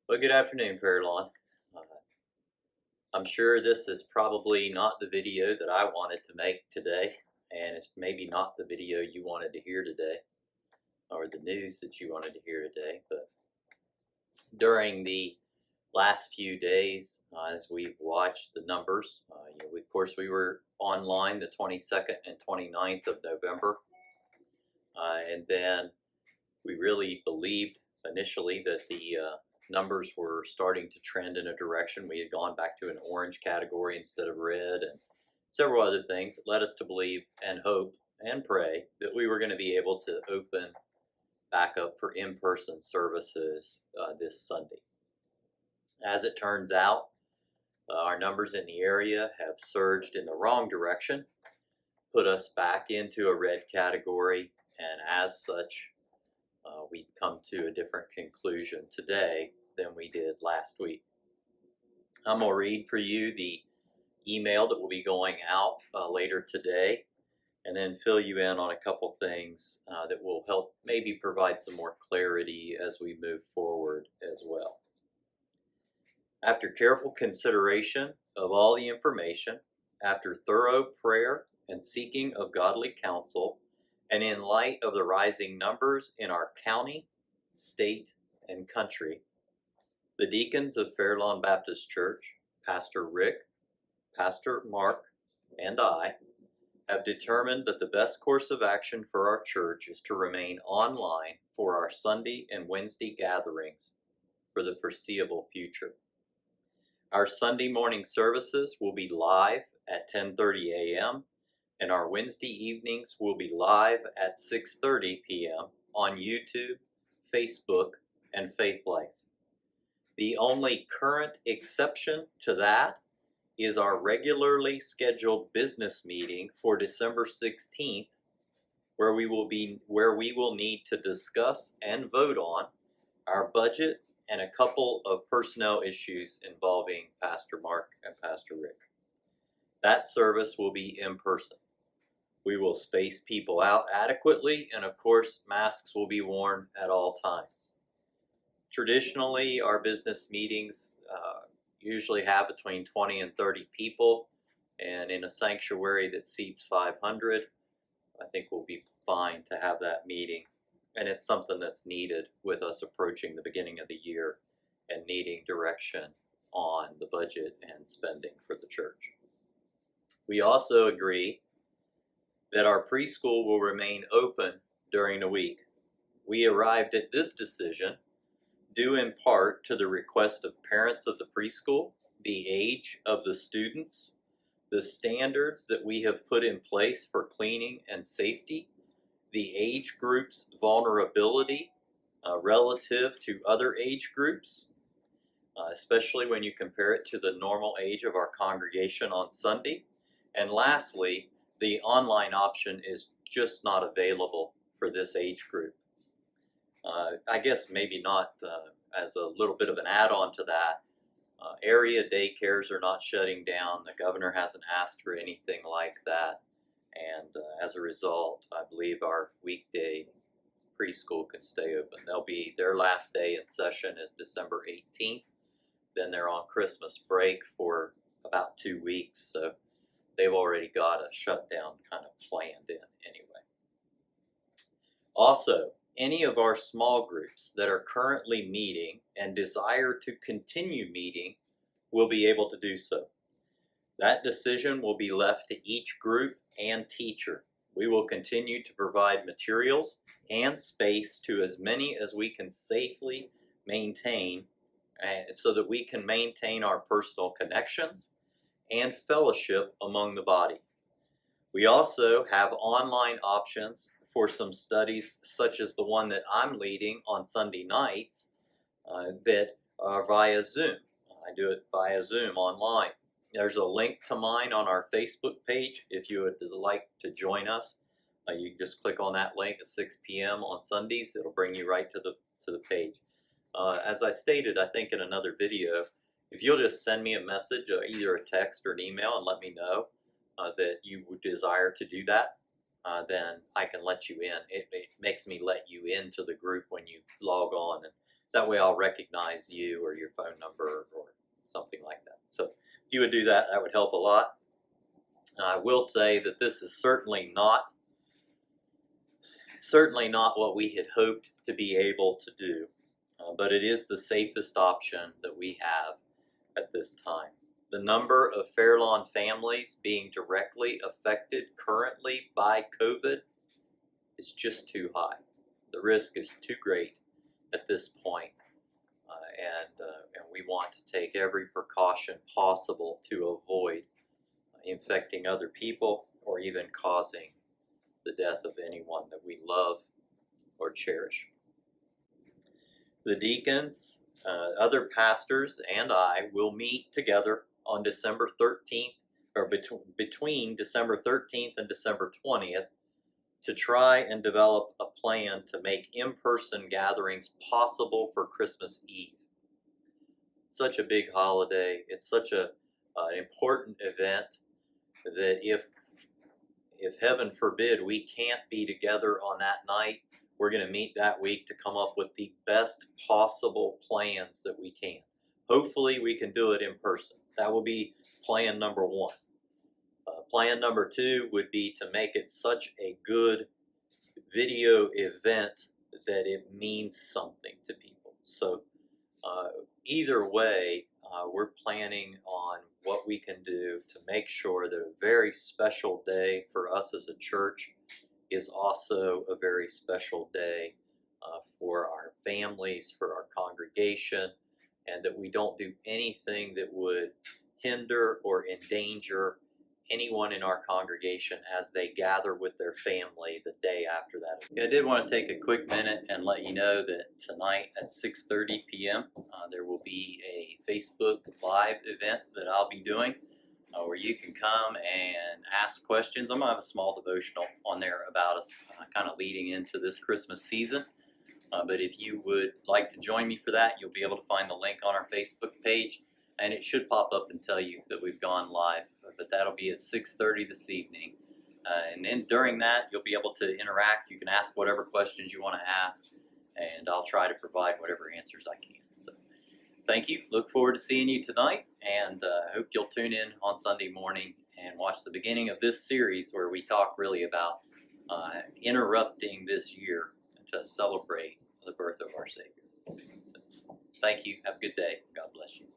Well, good afternoon, Fairlawn. Uh, I'm sure this is probably not the video that I wanted to make today, and it's maybe not the video you wanted to hear today, or the news that you wanted to hear today. But during the last few days, as we've watched the numbers, of course, we were online the 22nd and 29th of November, and then we really believed initially that the numbers were starting to trend in a direction. We had gone back to an orange category instead of red, and several other things that led us to believe and hope and pray that we were going to be able to open back up for in-person services this Sunday. As it turns out, our numbers in the area have surged in the wrong direction, put us back into a red category, and as such, we've come to a different conclusion today than we did last week. I'm going to read for you the email that will be going out later today, and then fill you in on a couple things that will help maybe provide some more clarity as we move forward as well. After careful consideration of all the information, after thorough prayer and seeking of godly counsel, and in light of the rising numbers in our county, state, and country, the deacons of Fairlawn Baptist Church, Pastor Rick, Pastor Mark, and I have determined that the best course of action for our church is to remain online for our Sunday and Wednesday gatherings for the foreseeable future. Our Sunday morning services will be live at 10:30 a.m. and our Wednesday evenings will be live at 6:30 p.m. on YouTube, Facebook, and Faith Life. The only current exception to that is our regularly scheduled business meeting for December 16th, where we will need to discuss and vote on our budget and a couple of personnel issues involving Pastor Mark and Pastor Rick. That service will be in person. We will space people out adequately, and of course, masks will be worn at all times. Traditionally, our business meetings usually have between 20 and 30 people, and in a sanctuary that seats 500, I think we'll be fine to have that meeting. And it's something that's needed with us approaching the beginning of the year and needing direction on the budget and spending for the church. We also agree that our preschool will remain open during the week. We arrived at this decision due in part to the request of parents of the preschool, the age of the students, the standards that we have put in place for cleaning and safety, the age group's vulnerability relative to other age groups, especially when you compare it to the normal age of our congregation on Sunday. And lastly, the online option is just not available for this age group. I guess maybe not as a little bit of an add-on to that, area daycares are not shutting down. The governor hasn't asked for anything like that. And as a result, I believe our weekday preschool can stay open. Their last day in session is December 18th. Then they're on Christmas break for about 2 weeks. So they've already got a shutdown kind of planned in anyway. Also, any of our small groups that are currently meeting and desire to continue meeting will be able to do so. That decision will be left to each group and teacher. We will continue to provide materials and space to as many as we can safely maintain so that we can maintain our personal connections and fellowship among the body. We also have online options for some studies such as the one that I'm leading on Sunday nights that are via Zoom. I do it via Zoom online. There's a link to mine on our Facebook page if you would like to join us. You can just click on that link at 6 p.m. on Sundays. It'll bring you right to the page. As I stated, I think in another video, if you'll just send me a message, either a text or an email, and let me know that you would desire to do that, then I can let you in. It makes me let you into the group when you log on, and That way I'll recognize you or your phone number or something like that. So if you would do that, that would help a lot. I will say that this is certainly not what we had hoped to be able to do, but it is the safest option that we have at this time. The number of Fairlawn families being directly affected currently by COVID is just too high. The risk is too great at this point, and we want to take every precaution possible to avoid infecting other people or even causing the death of anyone that we love or cherish. The deacons, other pastors, and I will meet together on December 13th, or between December 13th and December 20th, to try and develop a plan to make in-person gatherings possible for Christmas Eve. It's such a big holiday. It's such an important event that if heaven forbid we can't be together on that night, we're going to meet that week to come up with the best possible plans that we can. Hopefully we can do it in person. That will be plan number one. Plan number two would be to make it such a good video event that it means something to people. So either way, we're planning on what we can do to make sure that a very special day for us as a church is also a very special day for our families, for our congregation, and that we don't do anything that would hinder or endanger anyone in our congregation as they gather with their family the day after that. I did want to take a quick minute and let you know that tonight at 6:30 p.m. There will be a Facebook Live event that I'll be doing where you can come and ask questions. I'm going to have a small devotional on there about us kind of leading into this Christmas season. But if you would like to join me for that, you'll be able to find the link on our Facebook page, and it should pop up and tell you that we've gone live. But that'll be at 6:30 this evening. And then during that, you'll be able to interact. You can ask whatever questions you want to ask, and I'll try to provide whatever answers I can. So thank you. Look forward to seeing you tonight, and hope you'll tune in on Sunday morning and watch the beginning of this series where we talk really about interrupting this year to celebrate the birth of our Savior. So, thank you. Have a good day. God bless you.